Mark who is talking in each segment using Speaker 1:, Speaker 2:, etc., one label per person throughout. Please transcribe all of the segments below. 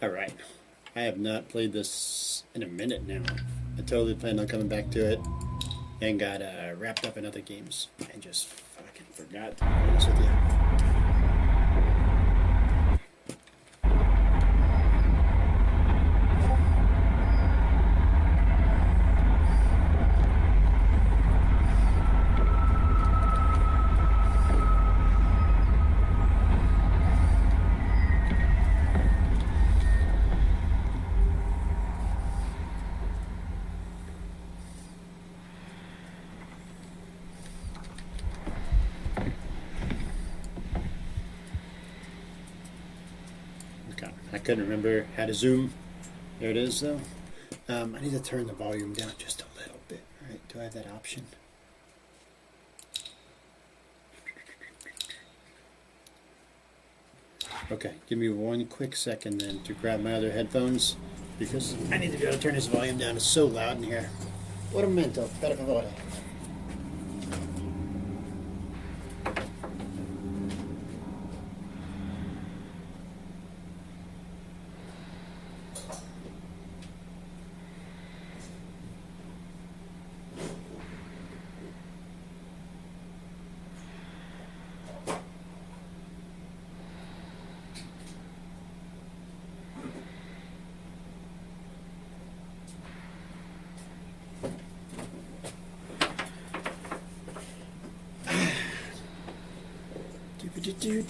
Speaker 1: Alright. I have not played this in a minute now. I totally planned on coming back to it and got wrapped up in other games and just fucking forgot, to be honest with you. I couldn't remember how to zoom. There it is, though. I need to turn the volume down just a little bit. All right, do I have that option? Okay, give me one quick second then to grab my other headphones because I need to be able to turn this volume down. It's so loud in here. What a momento, per favore. Do.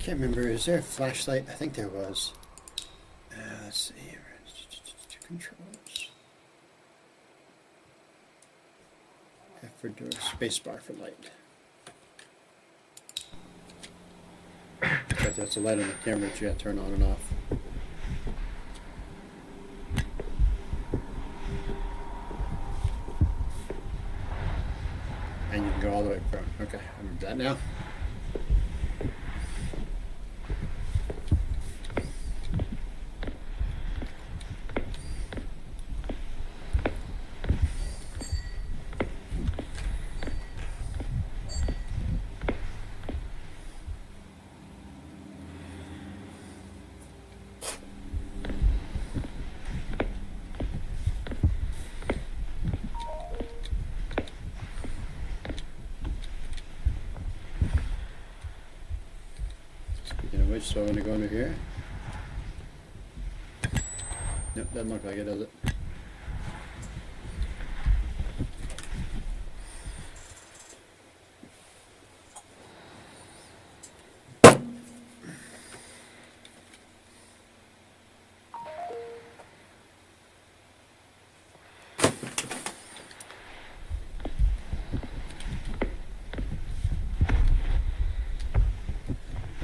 Speaker 1: I can't remember. Is there a flashlight? I think there was. Let's see. Controls. F for door, space bar for light. But that's a light on the camera that you got to turn on and off. And you can go all the way from. Okay, I remember that now. So I'm going to go under here. Nope, doesn't look like it, does it?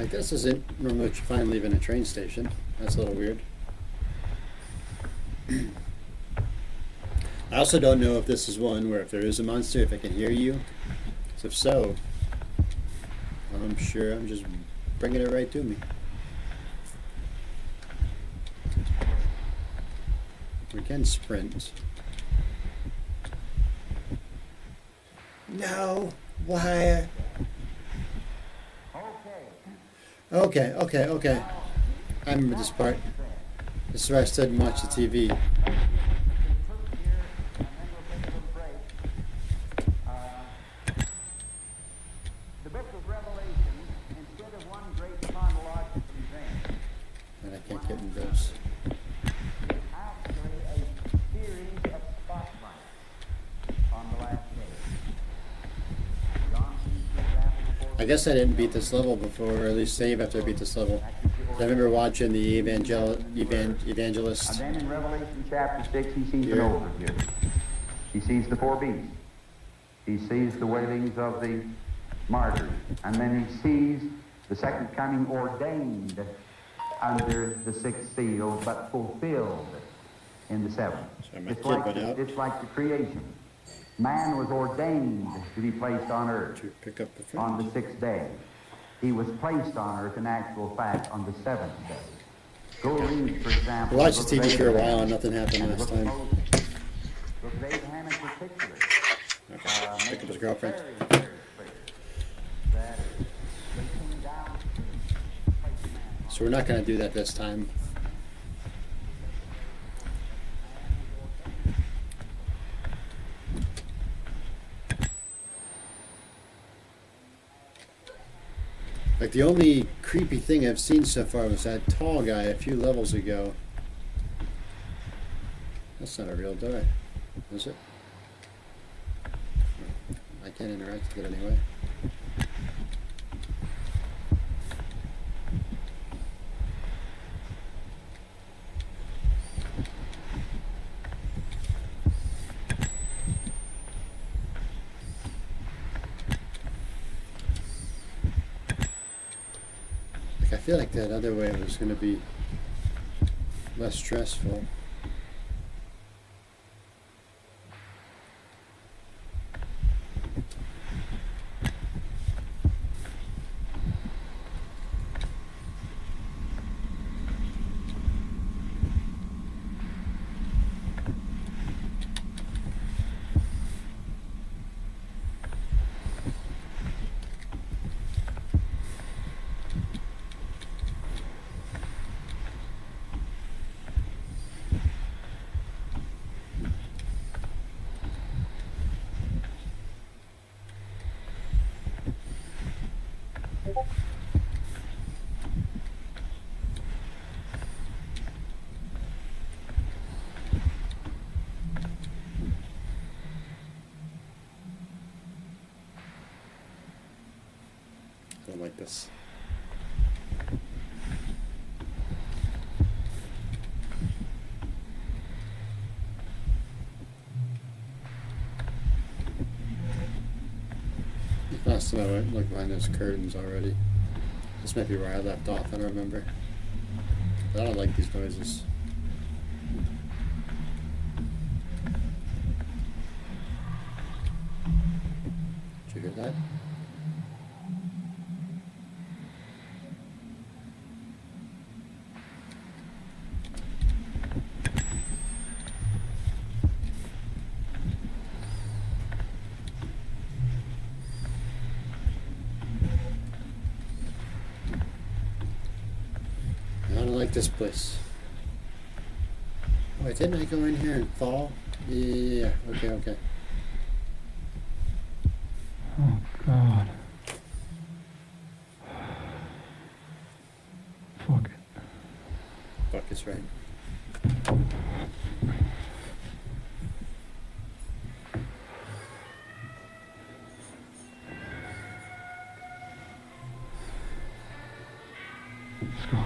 Speaker 1: Like, this isn't normally what you find leaving a train station. That's a little weird. I also don't know if this is one where if there is a monster, if I can hear you. So if so, I'm sure I'm just bringing it right to me. We can sprint. No, why? Okay. I remember this part. This is where I stood and watched the TV.
Speaker 2: The book of Revelation, instead of one great chronological event,
Speaker 1: And I can't get into those.
Speaker 2: is actually a series of spotlights on the last day. John sees the example before
Speaker 1: I guess I didn't beat this level before, or at least save after I beat this level. I remember watching the Evangelist.
Speaker 2: And then in Revelation chapter 6, he sees
Speaker 1: Here.
Speaker 2: an overview. He sees the four beasts. He sees the wailings of the martyrs. And then he sees the second coming ordained under the sixth seal, but fulfilled in the seventh.
Speaker 1: Sorry, my
Speaker 2: It's
Speaker 1: kid
Speaker 2: like,
Speaker 1: went out.
Speaker 2: it's like the creation. Man was ordained to be placed on earth
Speaker 1: To pick up the
Speaker 2: on
Speaker 1: friend.
Speaker 2: the sixth day. He was placed on earth in actual fact on the seventh day. Go read, for
Speaker 1: I
Speaker 2: example.
Speaker 1: watched
Speaker 2: the
Speaker 1: the
Speaker 2: book
Speaker 1: TV
Speaker 2: of
Speaker 1: for a
Speaker 2: Abraham
Speaker 1: while and nothing happened
Speaker 2: and the
Speaker 1: last
Speaker 2: book of
Speaker 1: time.
Speaker 2: Moses. Book of Abraham in particular.
Speaker 1: Okay, pick
Speaker 2: Makes
Speaker 1: up his
Speaker 2: it
Speaker 1: girlfriend.
Speaker 2: very, very clear that they came down to place man.
Speaker 1: So we're not going to do that this time. Like, the only creepy thing I've seen so far was that tall guy a few levels ago. That's not a real door, is it? I can't interact with it anyway. Like, I feel like that other way was going to be less stressful. I don't like this. Last time I went looked behind those curtains already. This might be where I left off, I don't remember. But I don't like these noises. Did you hear that? I don't like this place. Wait, didn't I go in here and fall? Yeah, okay.
Speaker 3: Oh, God. Fuck it.
Speaker 1: Fuck is right.
Speaker 3: Let's go.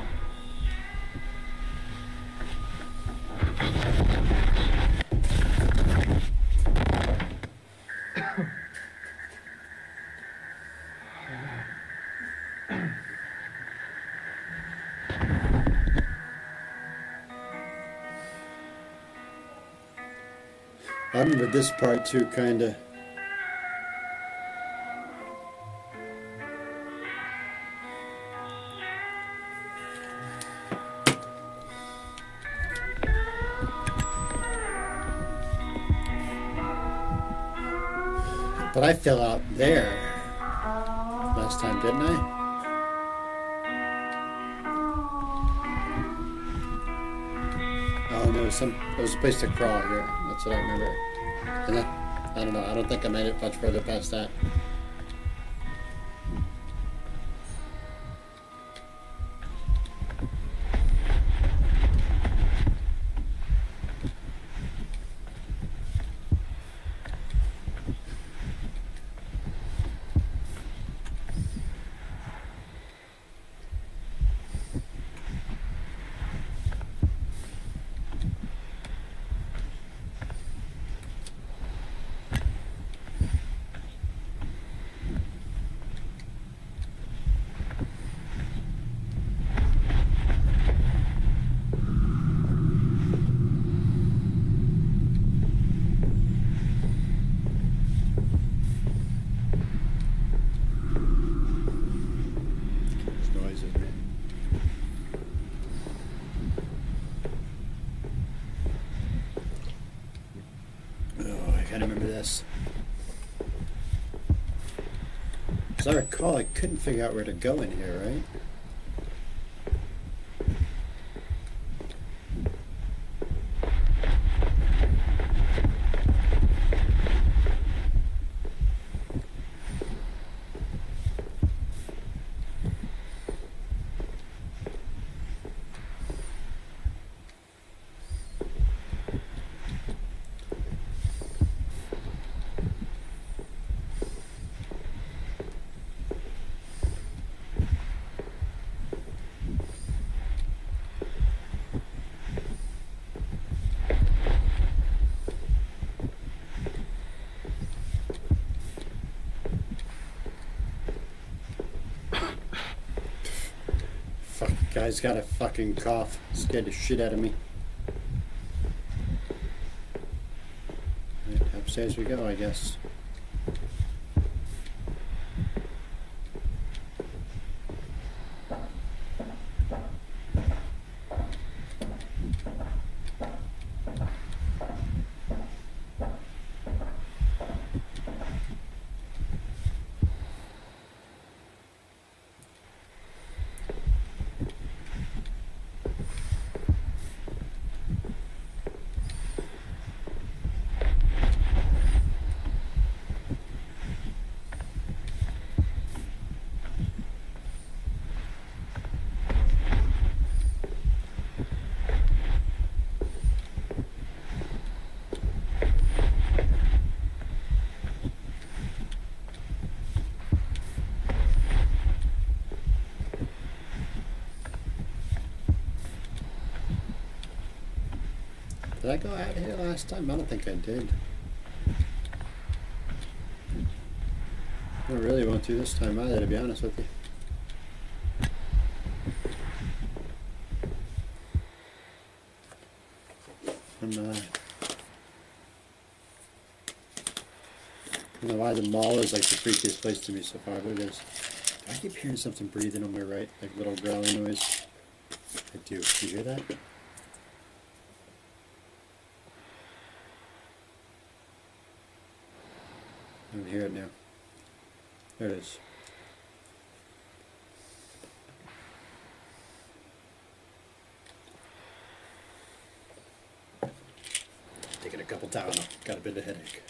Speaker 1: I remember this part too, kinda. But I fell out there last time, didn't I? Oh no, there was a place to crawl here. That's what I remember. And then, I don't know. I don't think I made it much further past that. There's noises, man. Oh, I gotta remember this. As I recall, I couldn't figure out where to go in here, right? Fuck, guy's got a fucking cough. Scared the shit out of me. Right, upstairs we go, I guess. Did I go out here last time? I don't think I did. I really won't do this time either, to be honest with you. I don't know why the mall is like the freakiest place to me so far, but it is. I keep hearing something breathing on my right, like little growling noise. I do. Do you hear that? I don't hear it now. There it is. Taking a couple Tylenol. Got a bit of headache.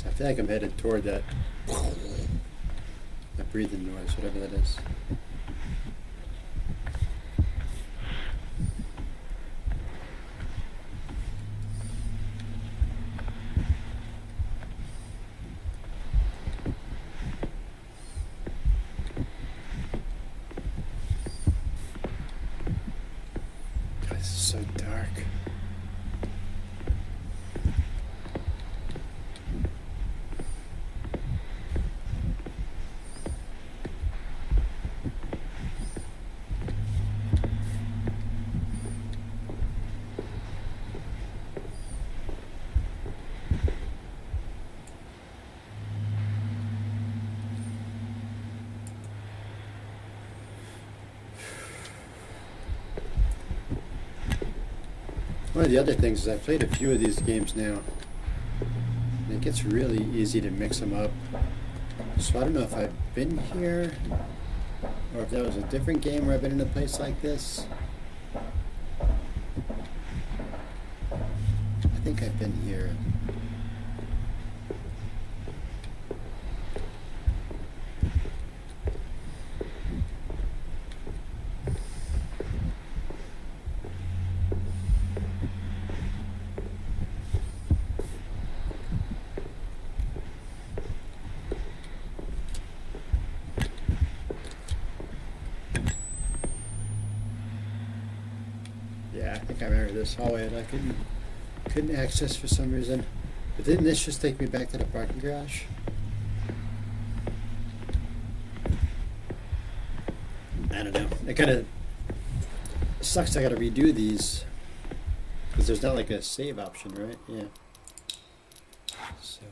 Speaker 1: I feel like I'm headed toward that breathing noise, whatever that is. This is so dark. One of the other things is I've played a few of these games now, and it gets really easy to mix them up. So I don't know if I've been here, or if that was a different game where I've been in a place like this. I think I've been here. Yeah, I think I remember this hallway that I couldn't access for some reason. But didn't this just take me back to the parking garage? I don't know. It kind of sucks. I got to redo these because there's not like a save option, right? Yeah. So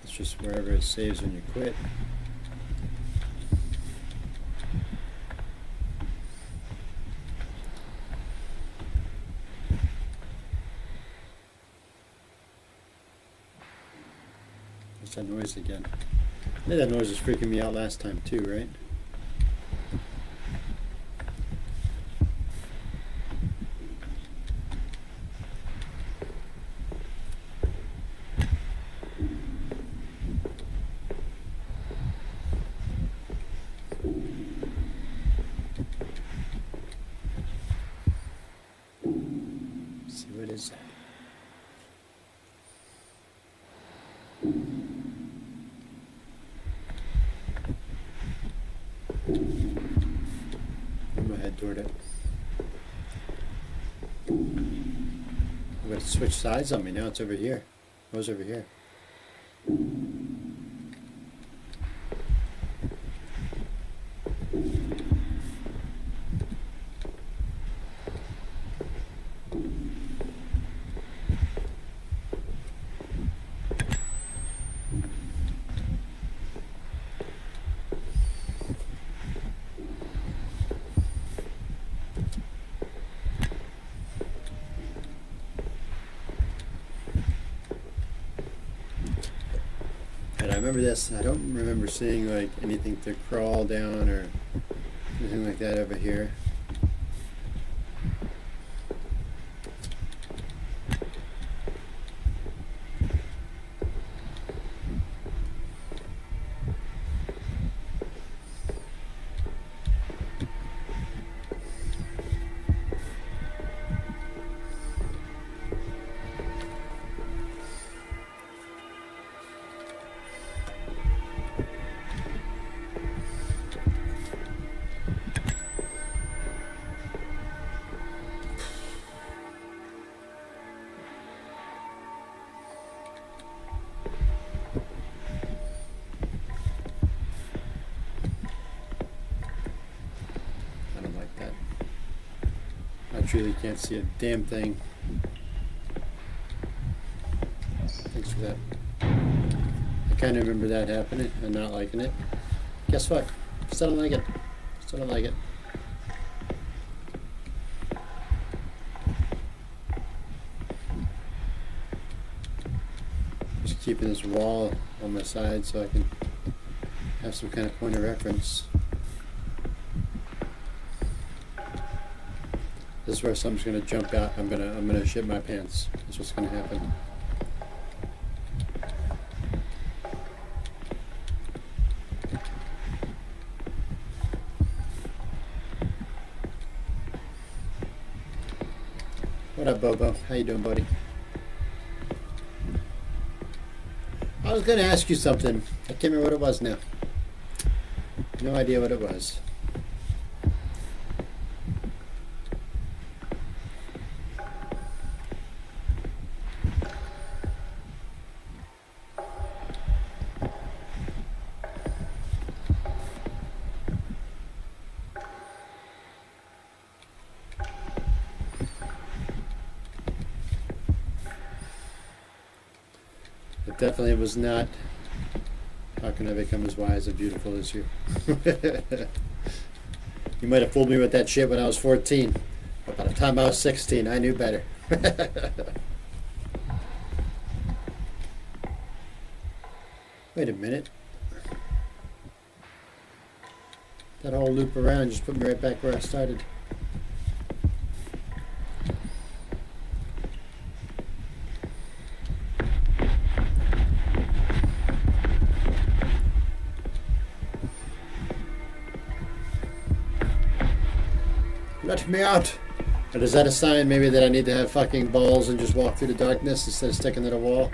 Speaker 1: it's just wherever it saves when you quit. What's that noise again? I think that noise was freaking me out last time too, right? Let's see, what is that? I'm gonna head toward it. I'm gonna switch sides on me now. It's over here. It was over here. And I remember this. I don't remember seeing like anything to crawl down or anything like that over here. I don't like that. I truly can't see a damn thing. Thanks for that. I kind of remember that happening and not liking it. Guess what? Still don't like it. Still don't like it. Just keeping this wall on my side so I can have some kind of point of reference. This is where something's gonna jump out. I'm gonna shit my pants. That's what's gonna happen. What up, Bobo? How you doing, buddy? I was gonna ask you something. I can't remember what it was now. No idea what it was. definitely was not. How can I become as wise and beautiful as you? You might have fooled me with that shit when I was 14. But by the time I was 16, I knew better. Wait a minute. That whole loop around just put me right back where I started. Let me out! But is that a sign maybe that I need to have fucking balls and just walk through the darkness instead of sticking to the wall?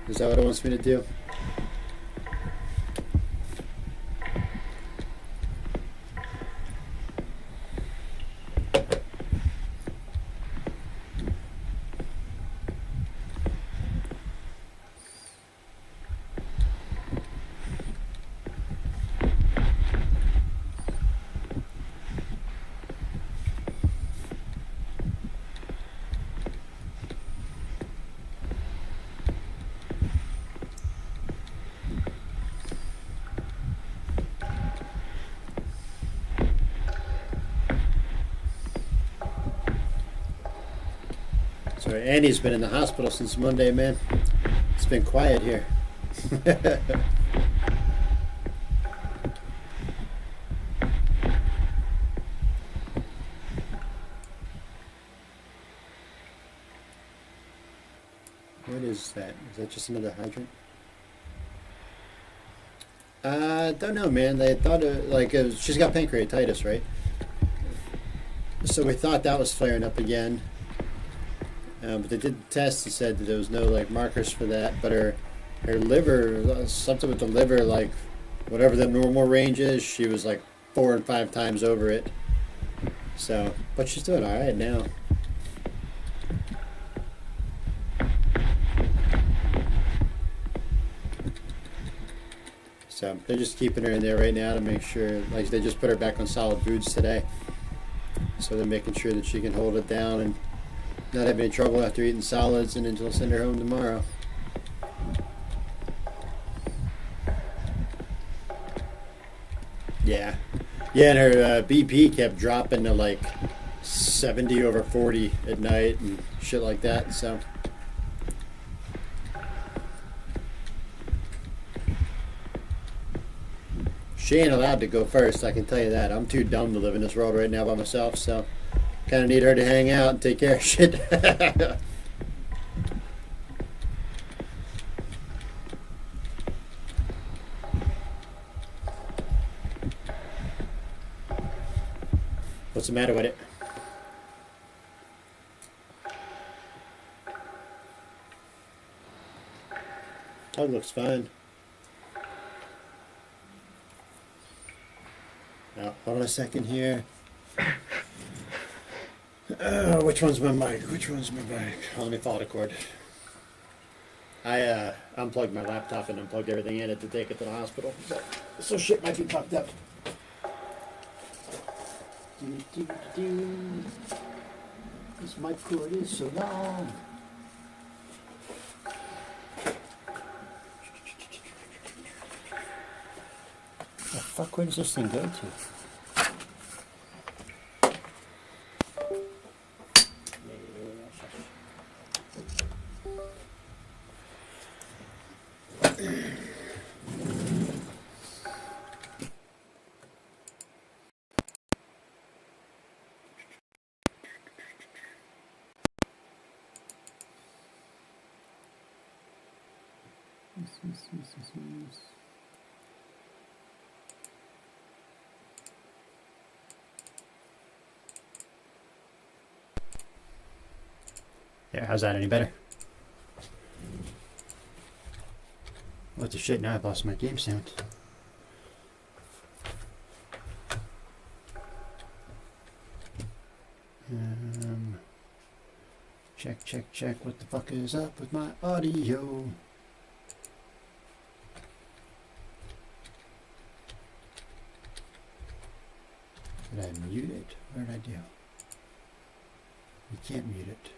Speaker 1: Is that what it wants me to do? So Andy's been in the hospital since Monday, man. It's been quiet here. What is that? Is that just another hydrant? Don't know, man. They thought she's got pancreatitis, right? So we thought that was flaring up again. But they did the test and said that there was no markers for that. But her liver, something with the liver, whatever the normal range is, she was 4 and 5 times over it. So, but she's doing all right now. So they're just keeping her in there right now to make sure. They just put her back on solid foods today. So they're making sure that she can hold it down and not have any trouble after eating solids, and then they'll send her home tomorrow. Yeah. Yeah, and her BP kept dropping to 70 over 40 at night and shit like that, so. She ain't allowed to go first, I can tell you that. I'm too dumb to live in this world right now by myself, so kind of need her to hang out and take care of shit. What's the matter with it? Tongue looks fine. Now, hold on a second here. Which one's my mic? Which one's my mic? Oh, let me follow the cord. I unplugged my laptop and unplugged everything in it to take it to the hospital. So shit might be fucked up. This mic cord is so long. The fuck, where does this thing go to? There, how's that any better? What the shit, now I've lost my game sound. Check, what the fuck is up with my audio? Did I mute it? What did I do? You can't mute it.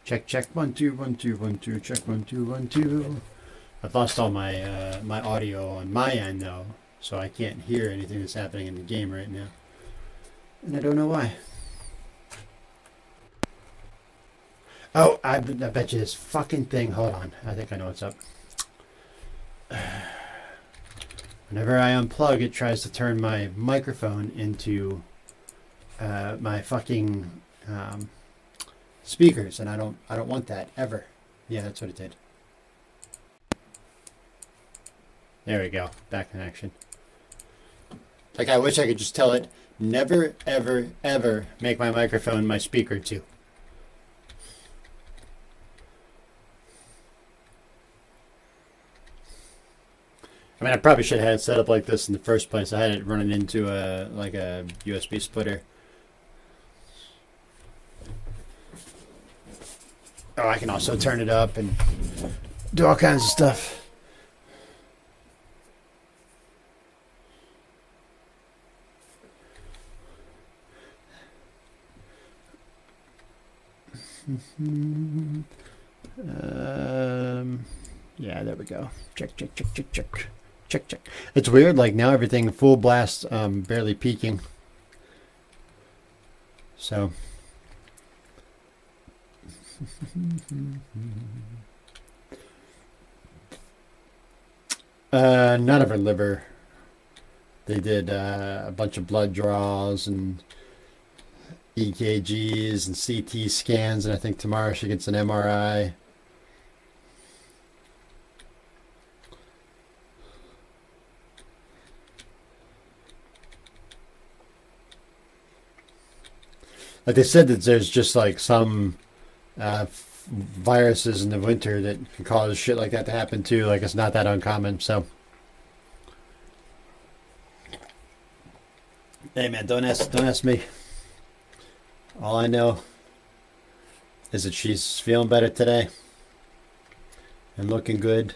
Speaker 1: Check, check, 1 2 1 2 1 2. Check 1 2 1 2. I've lost all my my audio on my end though, so I can't hear anything that's happening in the game right now, and I don't know why. Oh, I bet you this fucking thing. Hold on, I think I know what's up. Whenever I unplug, it tries to turn my microphone into my fucking speakers, and I don't want that ever. Yeah, that's what it did. There we go, back in action. Like, I wish I could just tell it, never, ever, ever make my microphone my speaker too. I mean, I probably should have had it set up like this in the first place. I had it running into a USB splitter. Oh, I can also turn it up and do all kinds of stuff. Yeah, there we go. Check, check, check, check, check. Check, check. It's weird, like now everything full blast, barely peaking. So. None of her liver. They did a bunch of blood draws and EKGs and CT scans, and I think tomorrow she gets an MRI. Like they said that there's just like some viruses in the winter that can cause shit like that to happen too. Like it's not that uncommon. So, hey man, don't ask me. All I know is that she's feeling better today and looking good.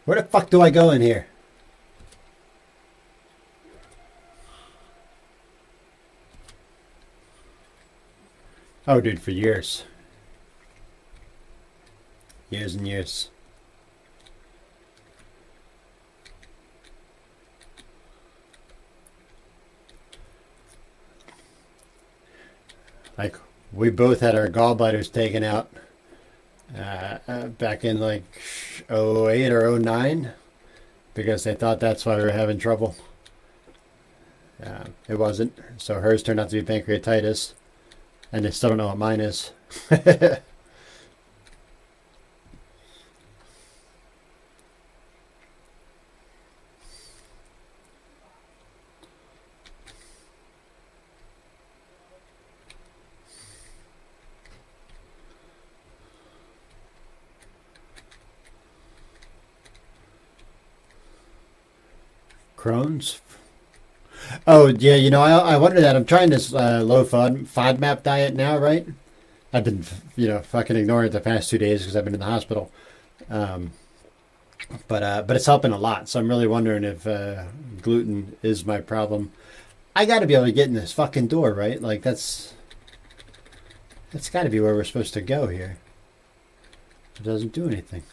Speaker 1: Where the fuck do I go in here? Oh, dude, for years. Years and years. Like, we both had our gallbladders taken out back in like '08 or '09 because they thought that's why we were having trouble. It wasn't. So hers turned out to be pancreatitis. And they still don't know what mine is. Crohn's? Oh, yeah, you know, I wondered that. I'm trying this low FODMAP diet now, right? I've been, you know, fucking ignoring it the past 2 days because I've been in the hospital. But it's helping a lot. So I'm really wondering if gluten is my problem. I got to be able to get in this fucking door, right? Like, that's got to be where we're supposed to go here. It doesn't do anything.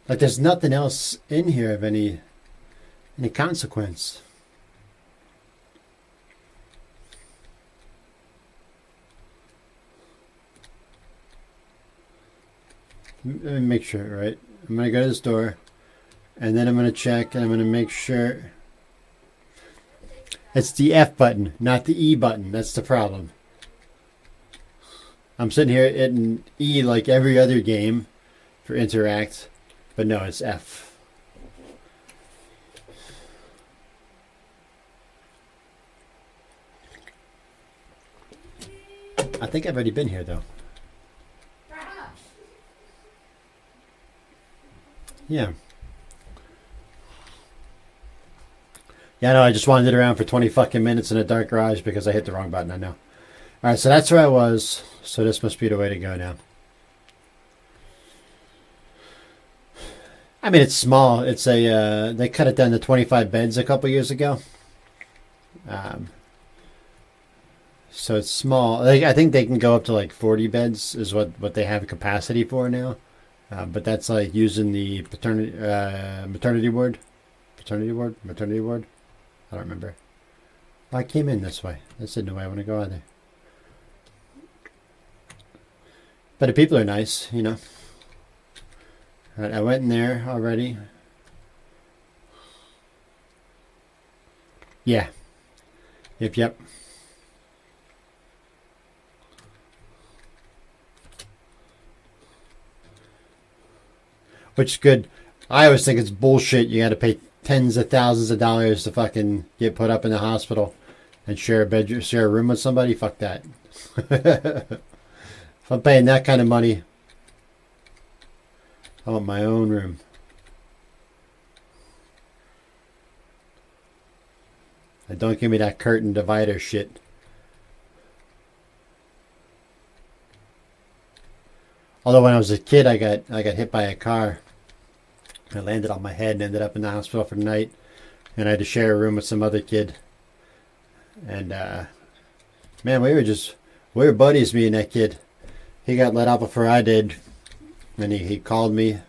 Speaker 1: Like there's nothing else in here of any consequence. Let me make sure, right? I'm gonna go to this door and then I'm gonna check and I'm gonna make sure it's the F button, not the E button. That's the problem. I'm sitting here hitting E like every other game for interact, but no, it's F. I think I've already been here though. Yeah. Yeah, no, I just wandered around for 20 fucking minutes in a dark garage because I hit the wrong button, I know. Alright, so that's where I was. So this must be the way to go now. I mean, it's small. It's a, they cut it down to 25 beds a couple years ago. So it's small. I think they can go up to like 40 beds is what they have capacity for now. But that's like using the maternity ward. I don't remember. I came in this way. That's the way I want to go either. But the people are nice, you know. Alright, I went in there already. Yeah. Yep. Which is good. I always think it's bullshit. You got to pay tens of thousands of dollars to fucking get put up in the hospital and share a room with somebody. Fuck that. If I'm paying that kind of money, I want my own room. And don't give me that curtain divider shit. Although when I was a kid, I got hit by a car. I landed on my head and ended up in the hospital for the night. And I had to share a room with some other kid. And man, we were buddies, me and that kid. He got let out before I did. And he called me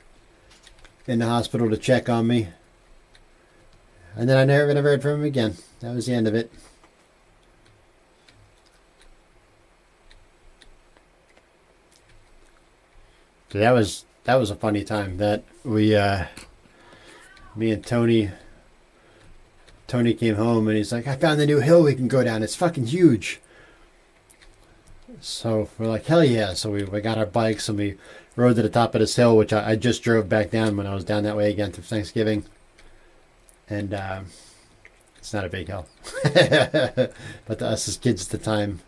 Speaker 1: in the hospital to check on me. And then I never heard from him again. That was the end of it. So that was a funny time. That we me and Tony came home and he's like, I found the new hill we can go down. It's fucking huge. So we're like, hell yeah. So we got our bikes and we rode to the top of this hill, which I just drove back down when I was down that way again for Thanksgiving. And it's not a big hill. But to us as kids at the time,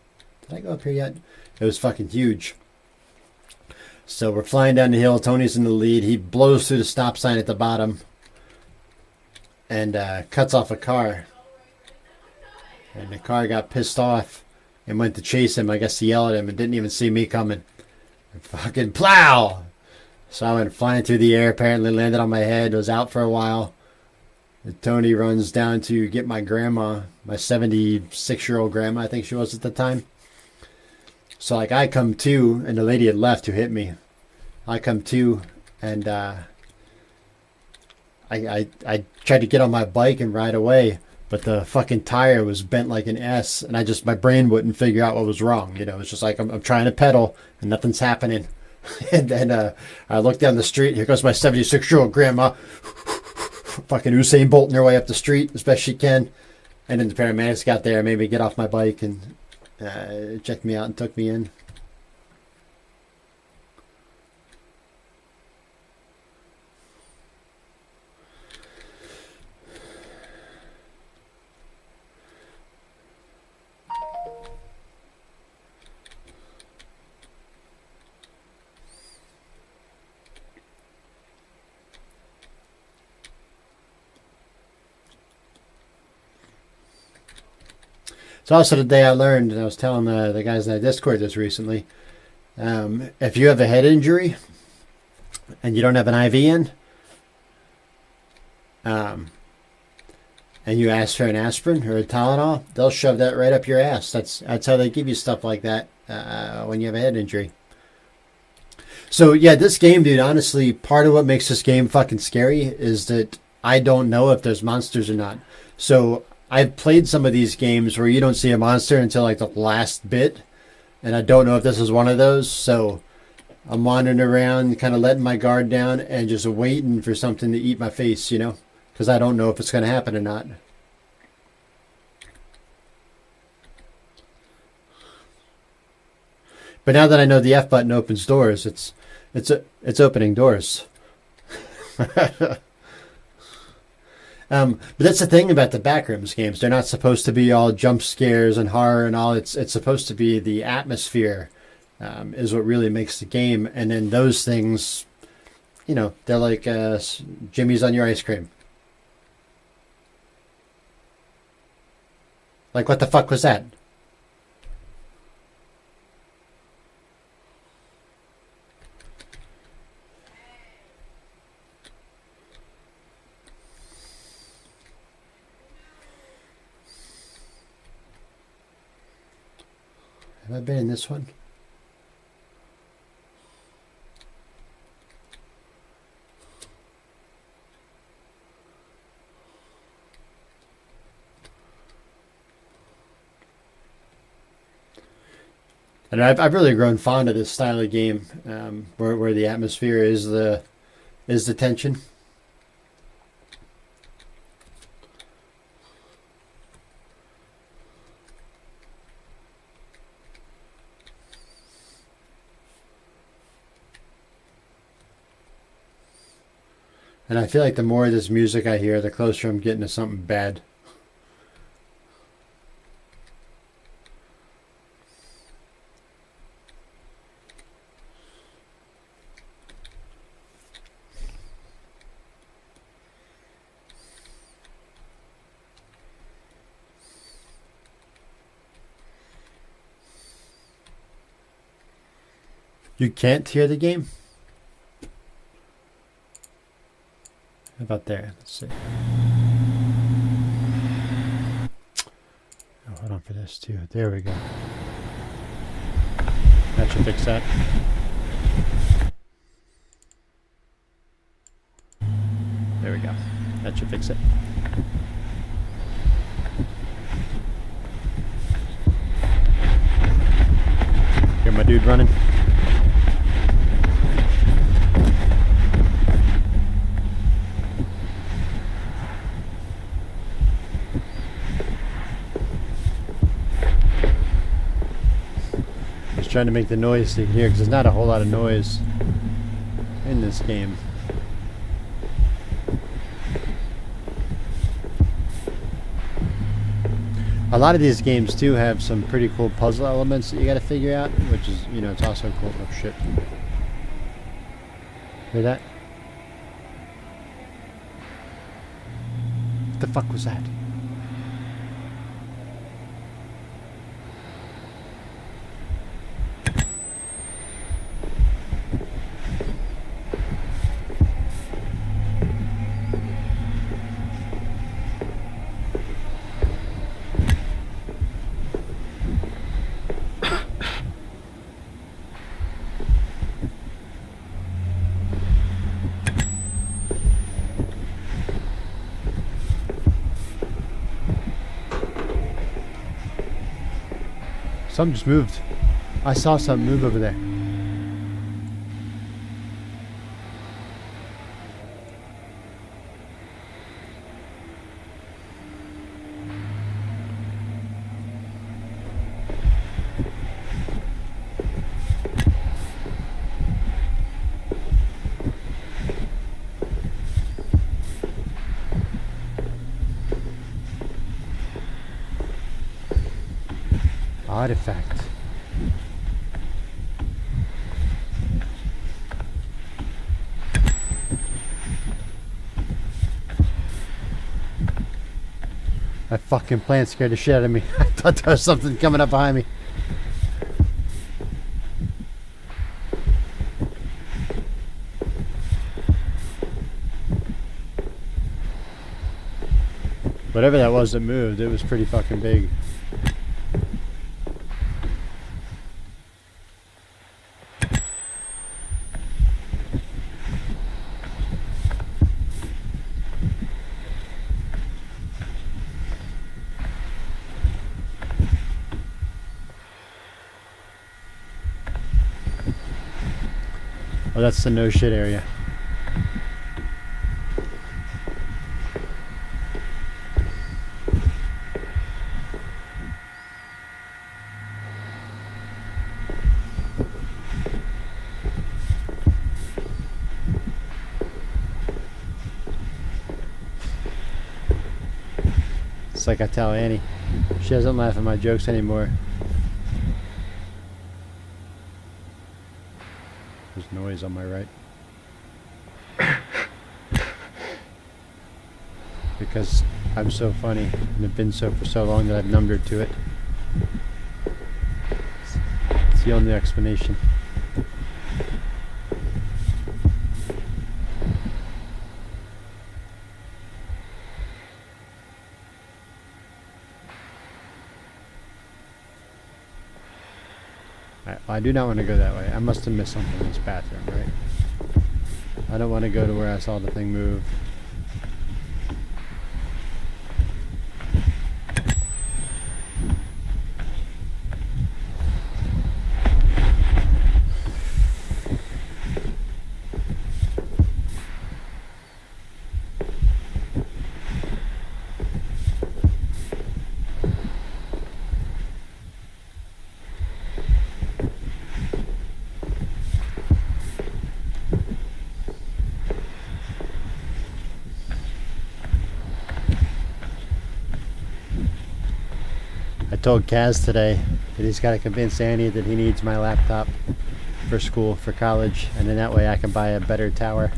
Speaker 1: did I go up here yet? It was fucking huge. So we're flying down the hill. Tony's in the lead. He blows through the stop sign at the bottom and cuts off a car. And the car got pissed off and went to chase him, I guess, to yell at him, and didn't even see me coming. And fucking plow! So I went flying through the air, apparently landed on my head, was out for a while. And Tony runs down to get my grandma, my 76-year-old grandma, I think she was at the time. So like I come to, and the lady had left who hit me. I come to, and I tried to get on my bike and ride away, but the fucking tire was bent like an S, and my brain wouldn't figure out what was wrong. You know, it's just like I'm trying to pedal and nothing's happening. And then I look down the street. Here goes my 76-year-old grandma, fucking Usain Bolting her way up the street as best she can. And then the paramedics got there, made me get off my bike and checked me out and took me in. It's also the day I learned, and I was telling the guys in the Discord this recently, if you have a head injury and you don't have an IV in, and you ask for an aspirin or a Tylenol, they'll shove that right up your ass. That's how they give you stuff like that when you have a head injury. So yeah, this game, dude, honestly, part of what makes this game fucking scary is that I don't know if there's monsters or not. So I've played some of these games where you don't see a monster until like the last bit, and I don't know if this is one of those. So I'm wandering around, kind of letting my guard down and just waiting for something to eat my face, you know, because I don't know if it's going to happen or not. But now that I know the F button opens doors, it's opening doors. But that's the thing about the Backrooms games. They're not supposed to be all jump scares and horror and all. It's supposed to be the atmosphere is what really makes the game. And then those things, you know, they're like Jimmy's on your ice cream. Like, what the fuck was that? Have I been in this one? And I've really grown fond of this style of game, where the atmosphere is the tension. And I feel like the more of this music I hear, the closer I'm getting to something bad. You can't hear the game? How about there? Let's see. Oh, hold on for this too. There we go. That should fix that. There we go. That should fix it. Hear my dude running. Trying to make the noise so you can hear, because there's not a whole lot of noise in this game. A lot of these games too have some pretty cool puzzle elements that you got to figure out, which is, you know, it's also cool. Oh shit! Hear that? What the fuck was that? Something just moved. I saw something move over there. Artifact. That fucking plant scared the shit out of me. I thought there was something coming up behind me. Whatever that was that moved, it was pretty fucking big. Oh, that's the no shit area. It's like I tell Annie, she doesn't laugh at my jokes anymore. There's noise on my right. because I'm so funny and have been so for so long that I've numbed her to it. It's the only explanation. I do not want to go that way. I must have missed something in this bathroom, right? I don't want to go to where I saw the thing move. I told Kaz today that he's got to convince Annie that he needs my laptop for school, for college, and then that way I can buy a better tower.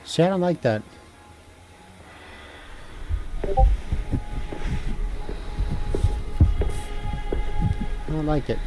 Speaker 1: See, I don't like that. I don't like it.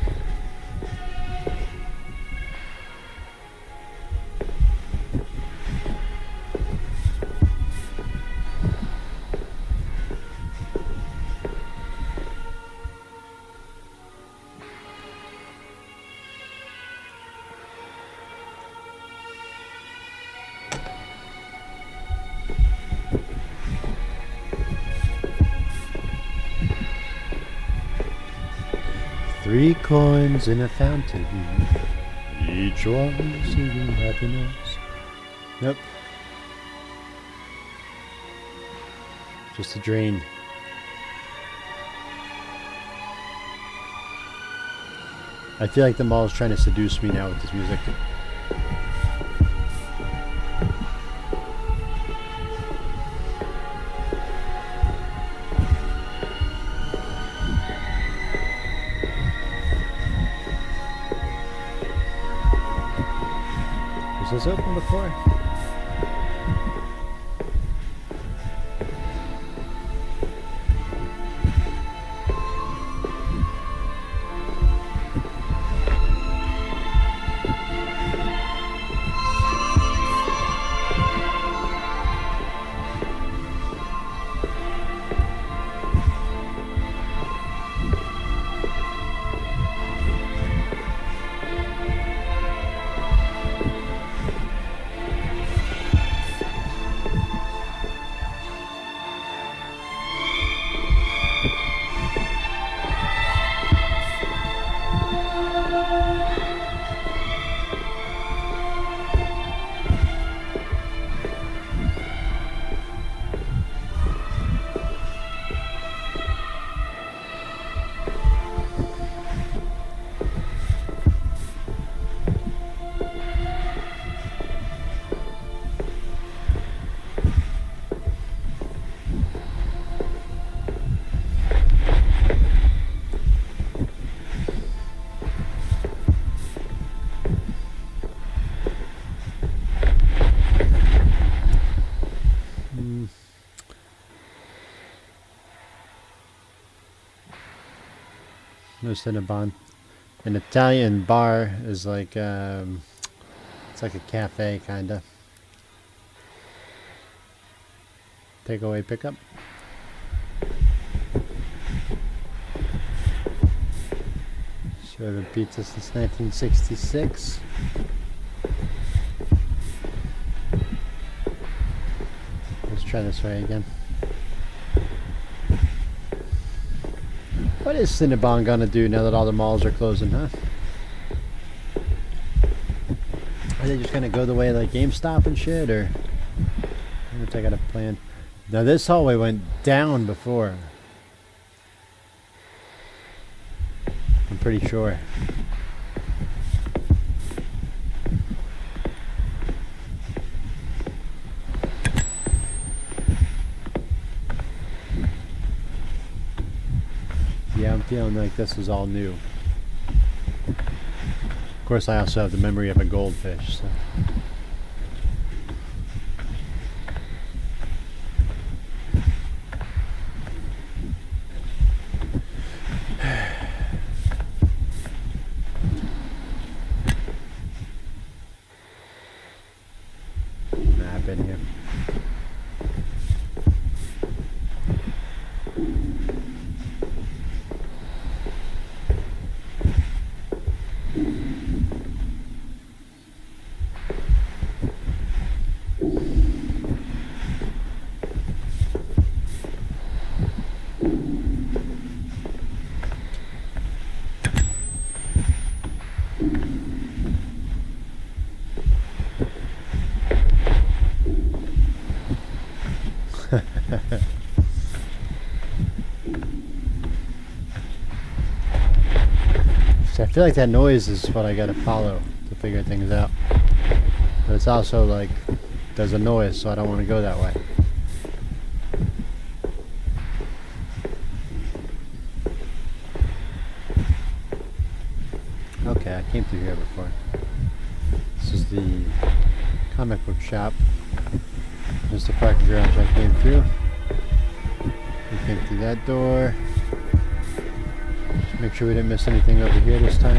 Speaker 1: Three coins in a fountain, each one singing happiness. Nope. Just a drain. I feel like the mall is trying to seduce me now with this music. Was this open before? No Cinnabon. An Italian bar is like it's like a cafe kinda. Takeaway pickup. Serving pizza since 1966. Let's try this way again. What is Cinnabon gonna do now that all the malls are closing, huh? Are they just gonna go the way of like GameStop and shit, or? I'm gonna take out a plan. Now this hallway went down before. I'm pretty sure. Yeah, I'm feeling like this is all new. Of course, I also have the memory of a goldfish, so. Map in here. See, I feel like that noise is what I gotta follow to figure things out. But it's also like, there's a noise, so I don't want to go that way. Okay, I came through here before. This is the comic book shop. There's the parking garage I came through. We came through that door. Just make sure we didn't miss anything over here this time.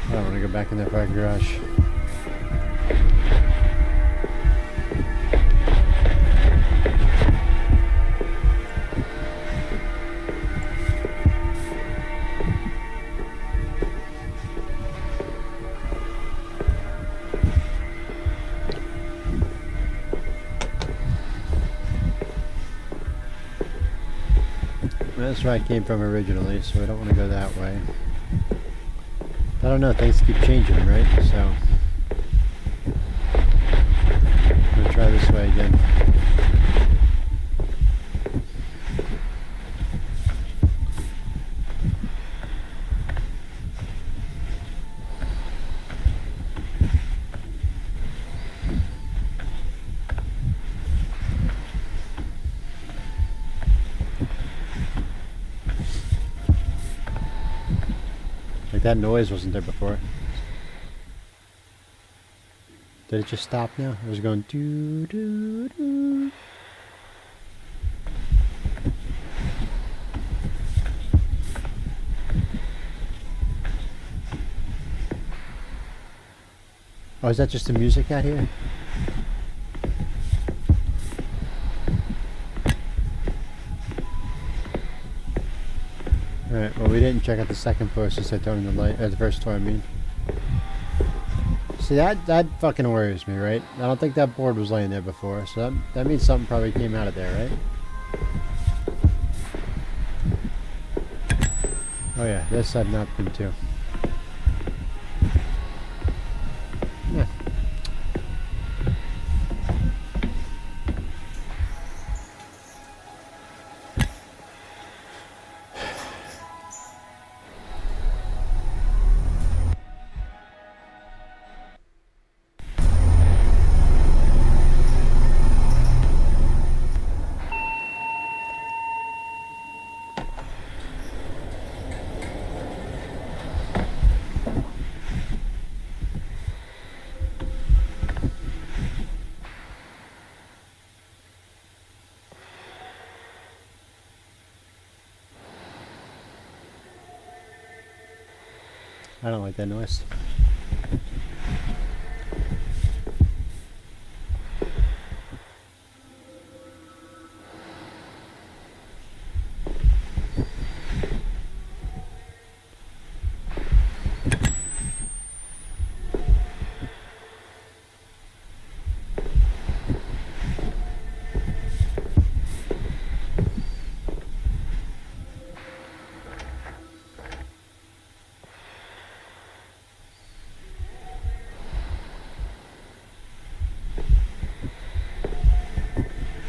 Speaker 1: I don't want to go back in that parking garage. That's where I came from originally, so I don't want to go that way. I don't know, things keep changing, right? So I'm gonna try this way again. Like that noise wasn't there before. Did it just stop now? It was going doo doo doo. Oh, is that just the music out here? Alright, well we didn't check out the second floor since I turned the light, the first floor I mean. See, that fucking worries me, right? I don't think that board was laying there before, so that means something probably came out of there, right? Oh yeah, this I've not been to. Yeah. I don't like that noise.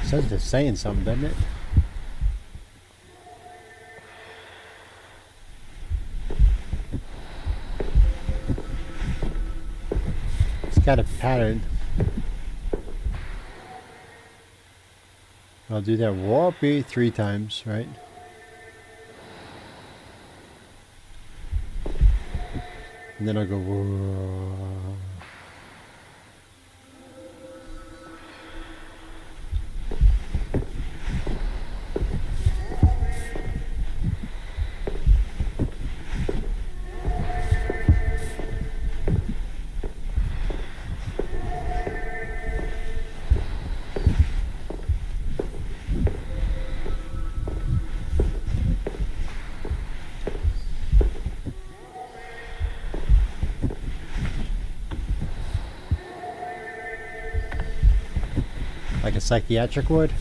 Speaker 1: Says it's saying something, doesn't it? It's got a pattern. I'll do that whoopee 3 times, right? And then I'll go whoa. Like a psychiatric ward?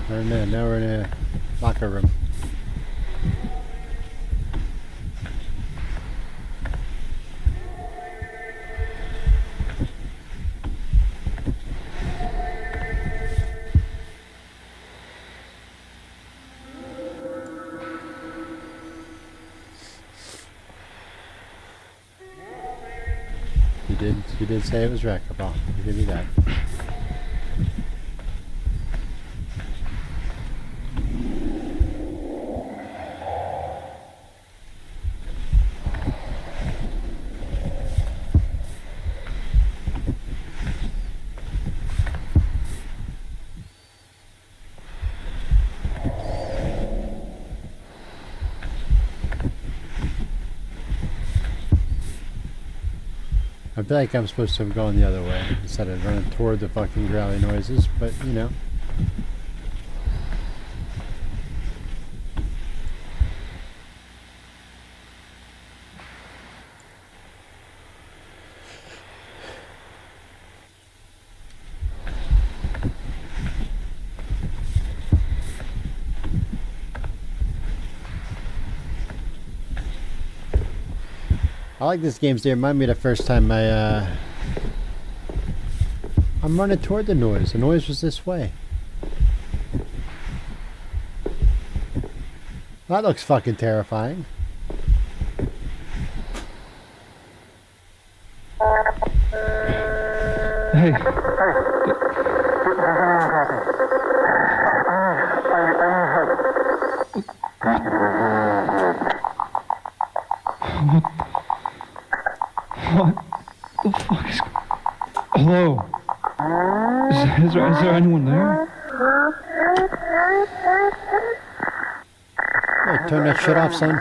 Speaker 1: Now we're in a locker room. You did say it was racquetball. I'll give you that. I feel like I'm supposed to have gone the other way instead of running toward the fucking growly noises, but you know. I like this game. They remind me of the first time I'm running toward the noise. The noise was this way. That looks fucking terrifying.
Speaker 3: Hey. What the fuck is... Hello? Is there anyone there?
Speaker 1: Hey, turn that shit off, son.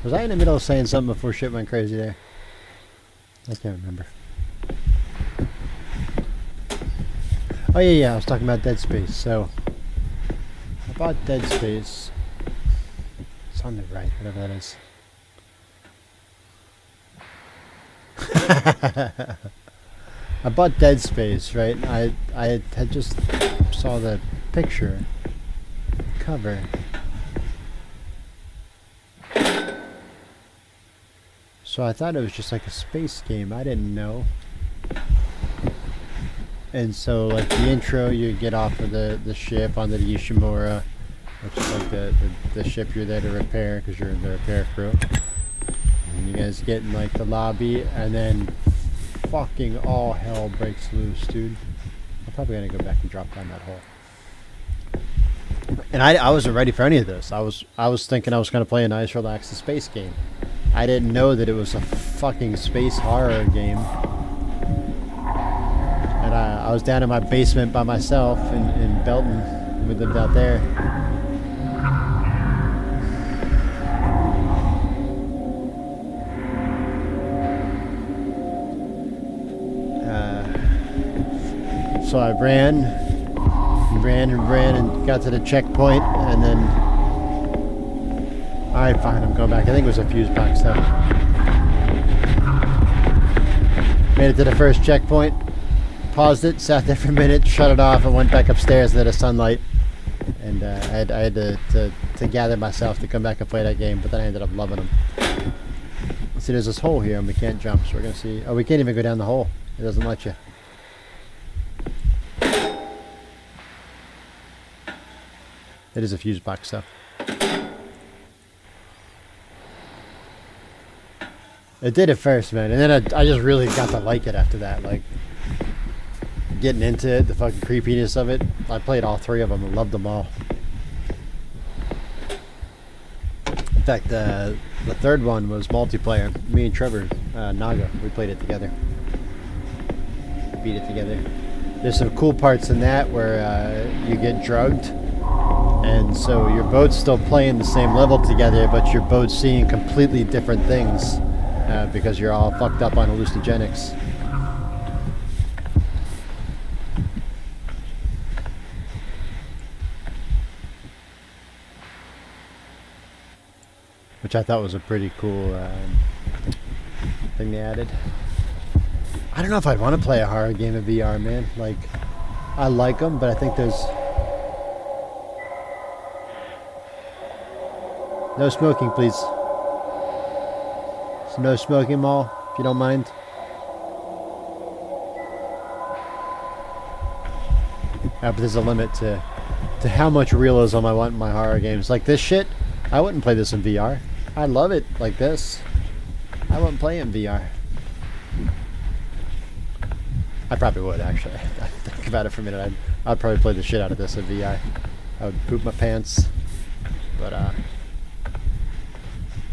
Speaker 1: Was I in the middle of saying something before shit went crazy there? I can't remember. Oh yeah, I was talking about Dead Space. So, I bought Dead Space. It's on the right, whatever that is. I bought Dead Space, right? I had just saw the picture, cover. So I thought it was just like a space game. I didn't know. And so, like the intro, you get off of the ship onto the Ishimura, which is like the ship you're there to repair because you're in the repair crew. And you guys get in like the lobby, and then fucking all hell breaks loose, dude. I'm probably gonna go back and drop down that hole. And I wasn't ready for any of this. I was thinking I was gonna play a nice, relaxed space game. I didn't know that it was a fucking space horror game. And I was down in my basement by myself in Belton. We lived out there. So I ran and got to the checkpoint, and then alright, fine, I'm going back. I think it was a fuse box though. Made it to the first checkpoint, paused it, sat there for a minute, shut it off, and went back upstairs into the sunlight. And I had to gather myself to come back and play that game, but then I ended up loving them. See, there's this hole here and we can't jump, so we're gonna see. Oh, we can't even go down the hole. It doesn't let you. It is a fuse box though. It did at first, man, and then I just really got to like it after that. Like, getting into it, the fucking creepiness of it. I played all three of them and loved them all. In fact, the third one was multiplayer. Me and Trevor Naga, we played it together. Beat it together. There's some cool parts in that where you get drugged. And so your boat's still playing the same level together, but your boat's seeing completely different things because you're all fucked up on hallucinogenics. Which I thought was a pretty cool thing they added. I don't know if I'd want to play a horror game in VR, man. Like, I like them, but I think there's... No smoking, please. So no smoking, Mall, if you don't mind. But there's a limit to how much realism I want in my horror games. Like this shit, I wouldn't play this in VR. I love it like this. I wouldn't play it in VR. I probably would, actually. I think about it for a minute. I'd probably play the shit out of this in VR. I would poop my pants. But,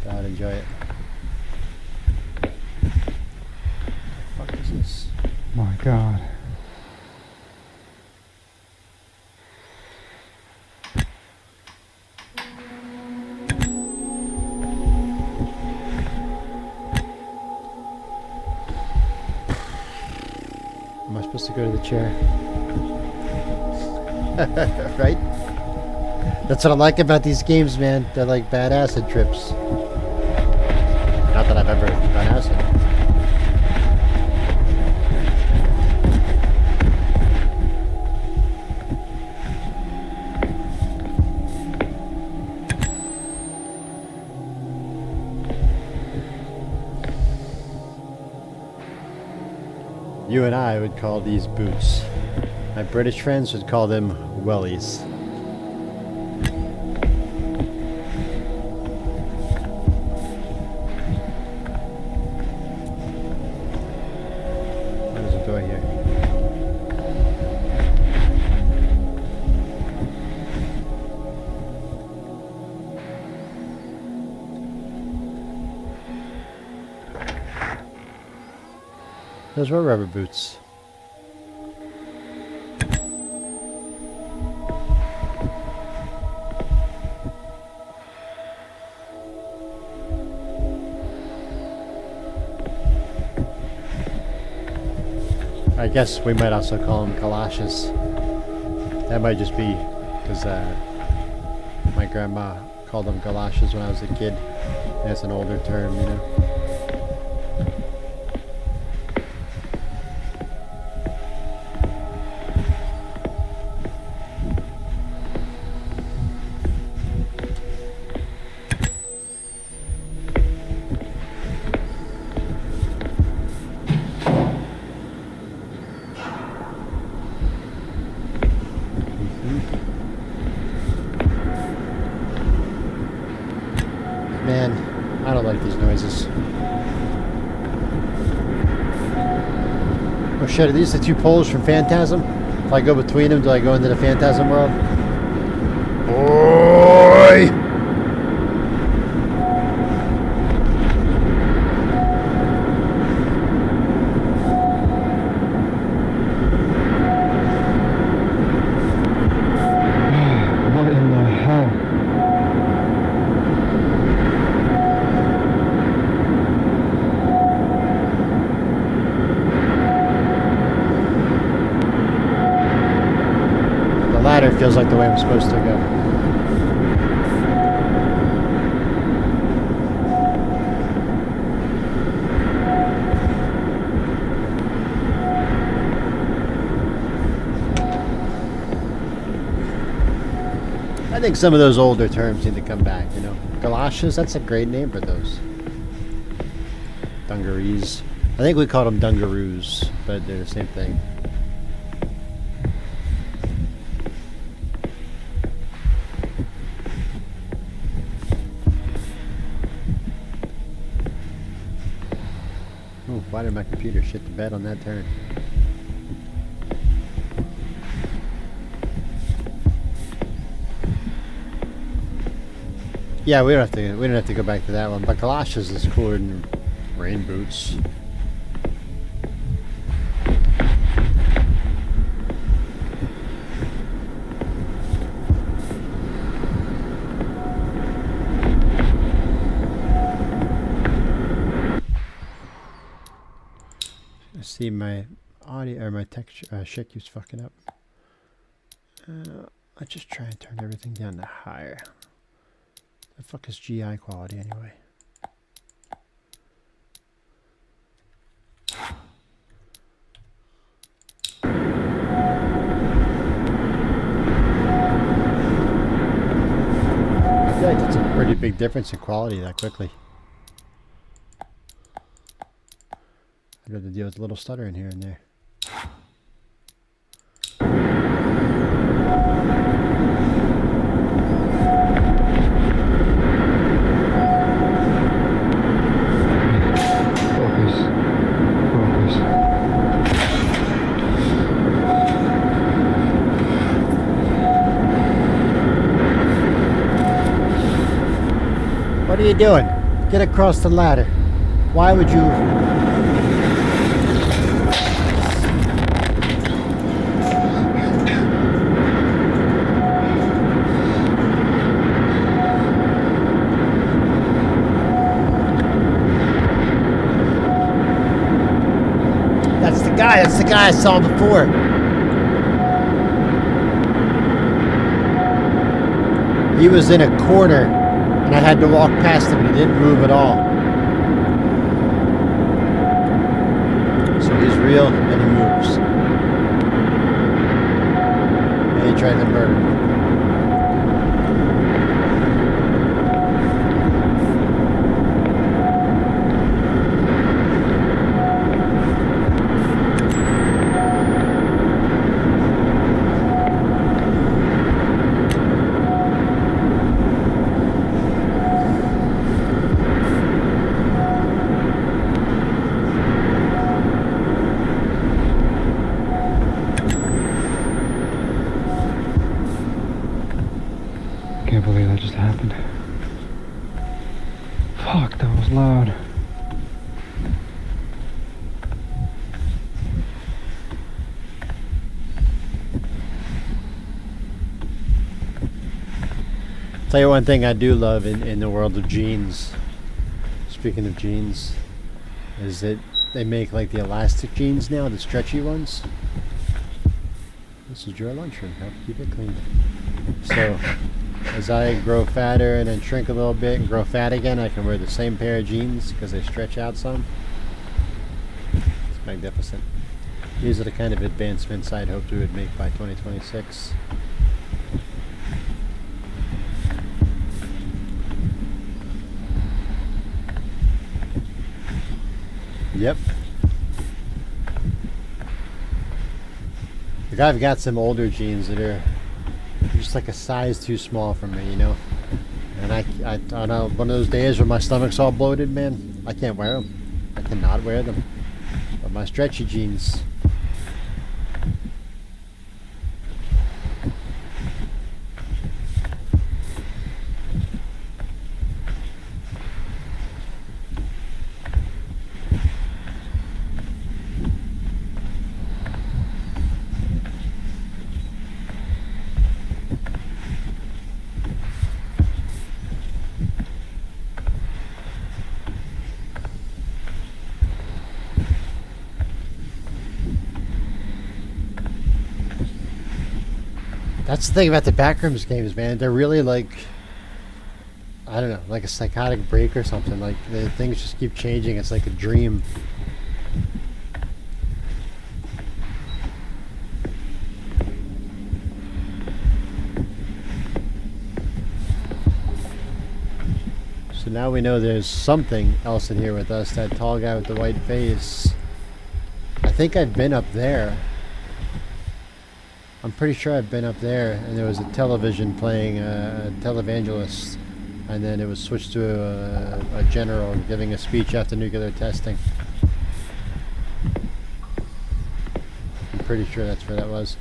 Speaker 1: I'd enjoy it. What the fuck is this?
Speaker 3: My God.
Speaker 1: Am I supposed to go to the chair? Right? That's what I like about these games, man. They're like bad acid trips. Not that I've ever done acid. You and I would call these boots. My British friends would call them wellies. There's a door here. Those were rubber boots. I guess we might also call them galoshes. That might just be because my grandma called them galoshes when I was a kid. That's an older term, you know. Man, I don't like these noises. Oh shit, are these the two poles from Phantasm? If I go between them, do I go into the Phantasm world? Boy!
Speaker 3: What in the hell?
Speaker 1: The ladder feels like the way I'm supposed to go. I think some of those older terms need to come back, you know. Galoshes, that's a great name for those. Dungarees. I think we called them dungaroos, but they're the same thing. Oh, why did my computer shit the bed on that turn? Yeah, we don't have to go back to that one. But galoshes is cooler than rain boots. I see my audio or my text shit keeps fucking up. Let's just try and turn everything down to higher. The fuck is GI quality anyway? I feel like that's a pretty big difference in quality that quickly. I'd rather deal with a little stutter in here and there.
Speaker 3: Focus. Focus.
Speaker 1: What are you doing? Get across the ladder. Why would you... That's the guy I saw before. He was in a corner, and I had to walk past him, and he didn't move at all. So he's real, and he moves. And he tried to murder me.
Speaker 3: Can't believe that just happened. Fuck, that was loud.
Speaker 1: Tell you one thing I do love in the world of jeans, speaking of jeans, is that they make like the elastic jeans now, the stretchy ones. This is your lunchroom, help keep it clean. So, as I grow fatter and then shrink a little bit and grow fat again, I can wear the same pair of jeans because they stretch out some. It's magnificent. These are the kind of advancements I'd hoped we would make by 2026. Yep. Like I've got some older jeans that are just like a size too small for me, you know? And on one of those days when my stomach's all bloated, man, I can't wear them. I cannot wear them. But my stretchy jeans. That's the thing about the Backrooms games, man. They're really like, I don't know, like a psychotic break or something. Like, the things just keep changing. It's like a dream. So now we know there's something else in here with us. That tall guy with the white face. I think I've been up there. I'm pretty sure I've been up there, and there was a television playing a televangelist, and then it was switched to a general giving a speech after nuclear testing. I'm pretty sure that's where that was.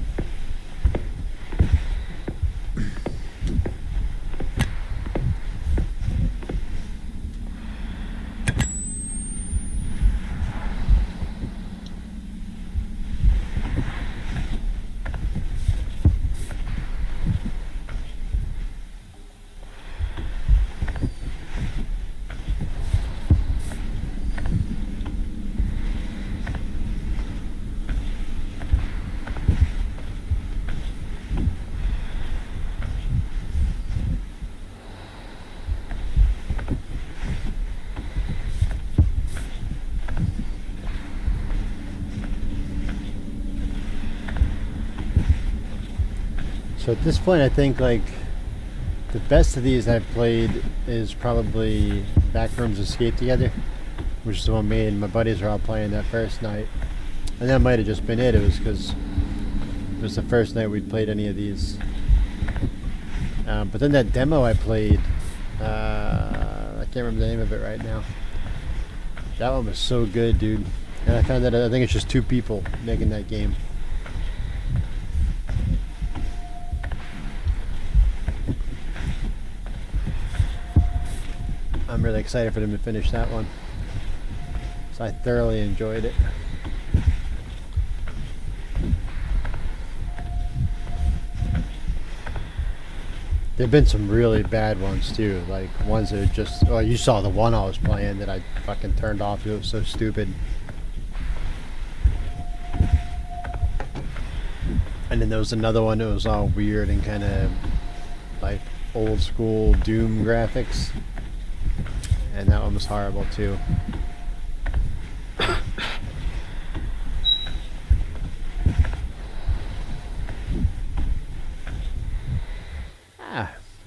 Speaker 1: So at this point, I think like the best of these I've played is probably Backrooms Escape Together, which is the one me and my buddies were all playing that first night. And that might have just been it. It was because it was the first night we'd played any of these. But then that demo I played, I can't remember the name of it right now. That one was so good, dude. And I found that I think it's just 2 people making that game. I'm really excited for them to finish that one. So I thoroughly enjoyed it. There've been some really bad ones too, like ones that are just, oh, you saw the one I was playing that I fucking turned off. It was so stupid. And then there was another one that was all weird and kind of like old school Doom graphics. And that one was horrible too.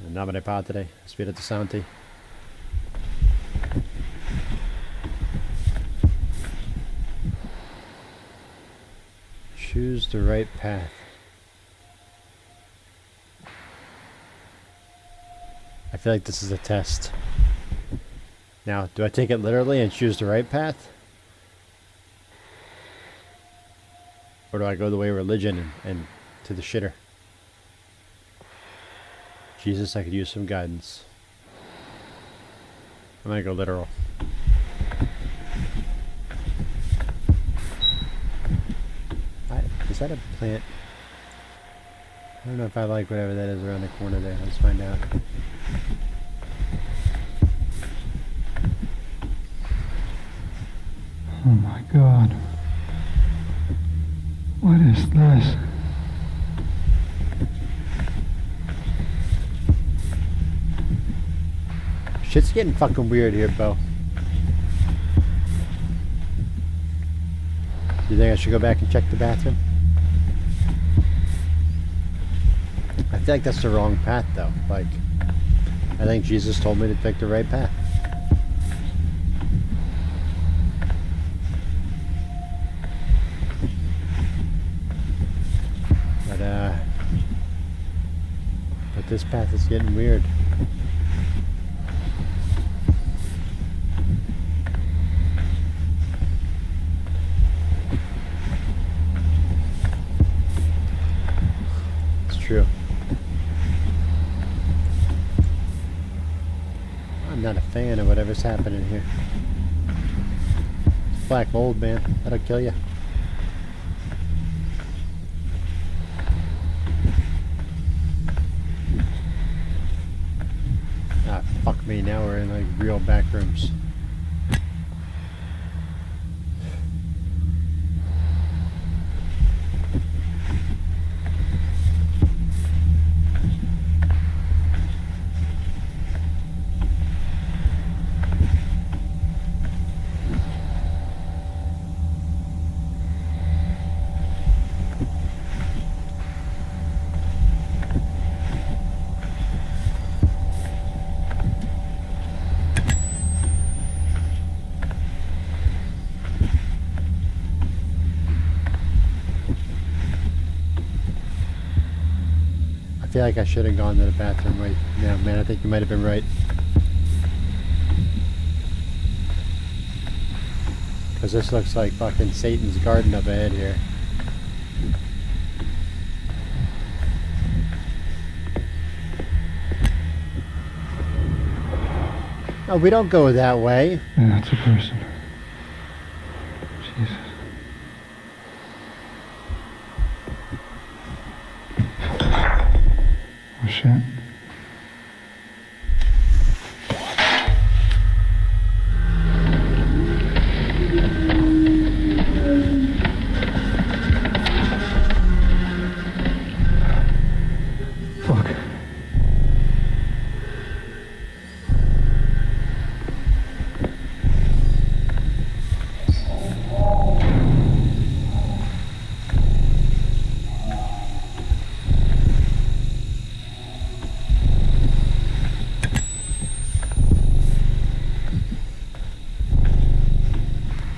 Speaker 1: Nobody Padre, Spirito Santi. Choose the right path. I feel like this is a test. Now, do I take it literally and choose the right path? Or do I go the way of religion and to the shitter? Jesus, I could use some guidance. I'm gonna go literal. Is that a plant? I don't know if I like whatever that is around the corner there. Let's find out.
Speaker 3: Oh my God. What is this?
Speaker 1: Shit's getting fucking weird here, Bo. You think I should go back and check the bathroom? I feel like that's the wrong path, though. Like, I think Jesus told me to take the right path. But this path is getting weird. true. I'm not a fan of whatever's happening here. It's black mold, man. That'll kill you. Ah, fuck me. Now we're in like real back rooms. I feel like I should have gone to the bathroom right now, man. I think you might have been right. Because this looks like fucking Satan's garden up ahead here. Oh, we don't go that way.
Speaker 3: Yeah, that's a person. Jesus. Oh shit. Fuck.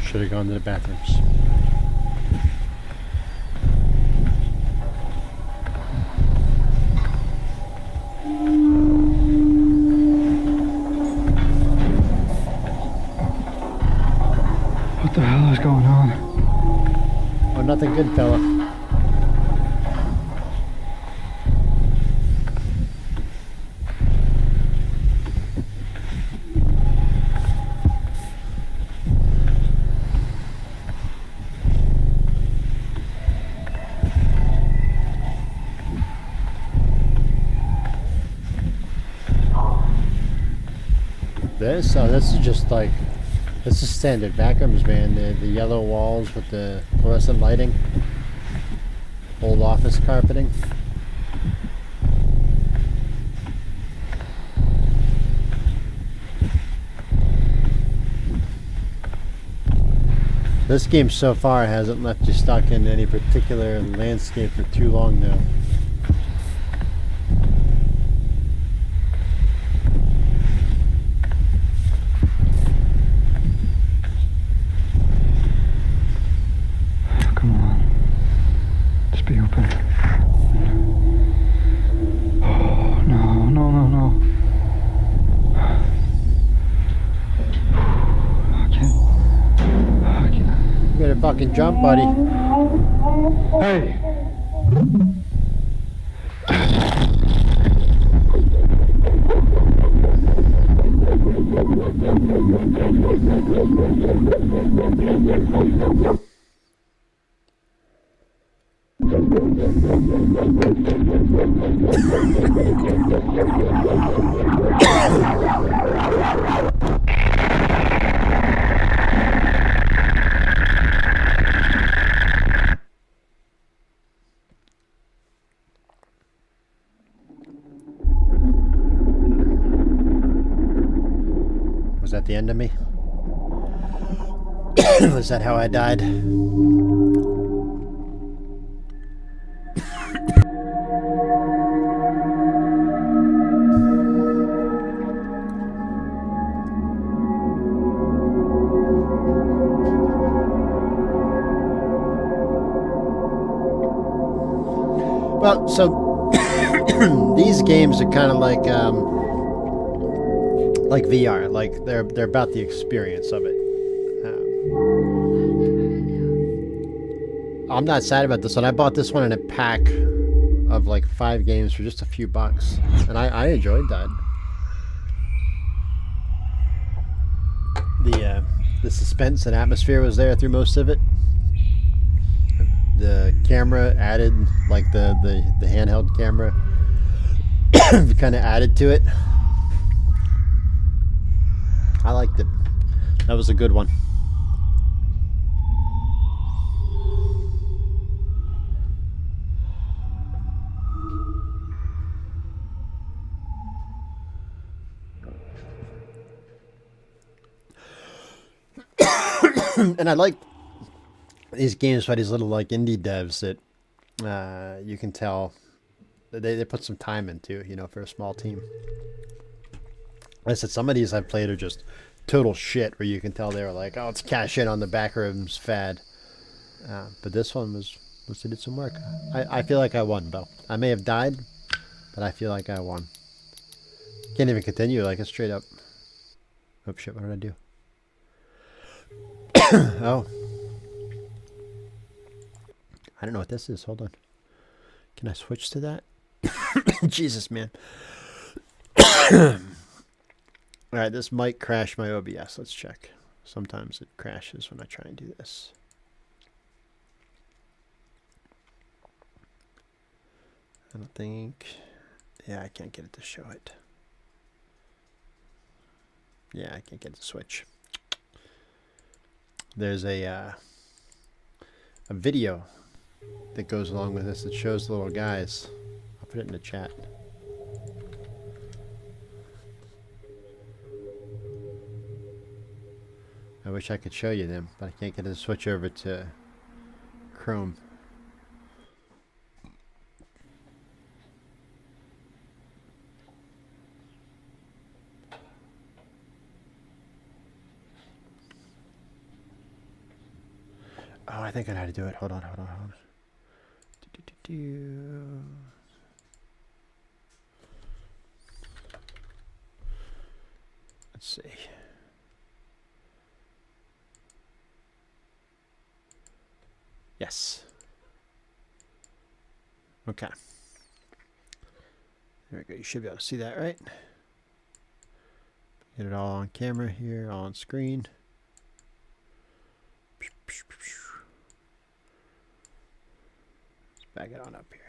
Speaker 1: Should have gone to the bathrooms.
Speaker 3: What the hell is going on?
Speaker 1: Oh, nothing good, fella. This is just like, this is standard back rooms, man. The yellow walls with the fluorescent lighting. Old office carpeting. This game so far hasn't left you stuck in any particular landscape for too long now.
Speaker 3: Come on. Just be open. Oh, no, no, no, no. I can't.
Speaker 1: You better fucking jump, buddy.
Speaker 3: Hey!
Speaker 1: Was that the end of me? Was that how I died? Well, so these games are kind of like VR, like they're about the experience of it. I'm not sad about this one. I bought this one in a pack of like 5 games for just a few bucks, and I enjoyed that. The suspense and atmosphere was there through most of it. The camera added, like the handheld camera, kind of added to it. I liked it. That was a good one. And I like these games by these little like indie devs that you can tell that they put some time into, you know, for a small team. I said some of these I've played are just total shit, where you can tell they were like, oh, it's cash in on the backrooms fad. But this one was did some work. I feel like I won though. I may have died, but I feel like I won. Can't even continue, like it's straight up. Oh shit, what did I do? Oh. I don't know what this is. Hold on. Can I switch to that? Jesus, man. Alright, this might crash my OBS. Let's check. Sometimes it crashes when I try and do this. I don't think... Yeah, I can't get it to show it. Yeah, I can't get it to switch. There's a video that goes along with this that shows the little guys. I'll put it in the chat. I wish I could show you them, but I can't get it to switch over to Chrome. Oh, I think I know how to do it. Hold on. Let's see. Yes. Okay. There we go. You should be able to see that, right? Get it all on camera here, all on screen. Let's back it on up here.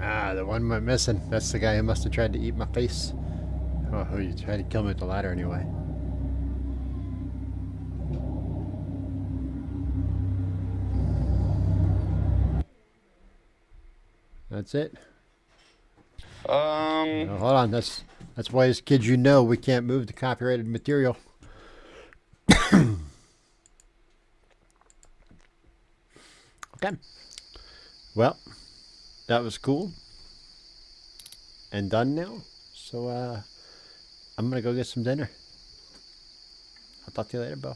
Speaker 1: Ah, the one I'm missing. That's the guy who must have tried to eat my face. Oh, who you tried to kill me with the ladder anyway. That's it. No, hold on. That's why as kids, you know, we can't move the copyrighted material. Okay. Well, that was cool. And done now. So I'm gonna go get some dinner. I'll talk to you later, Bo.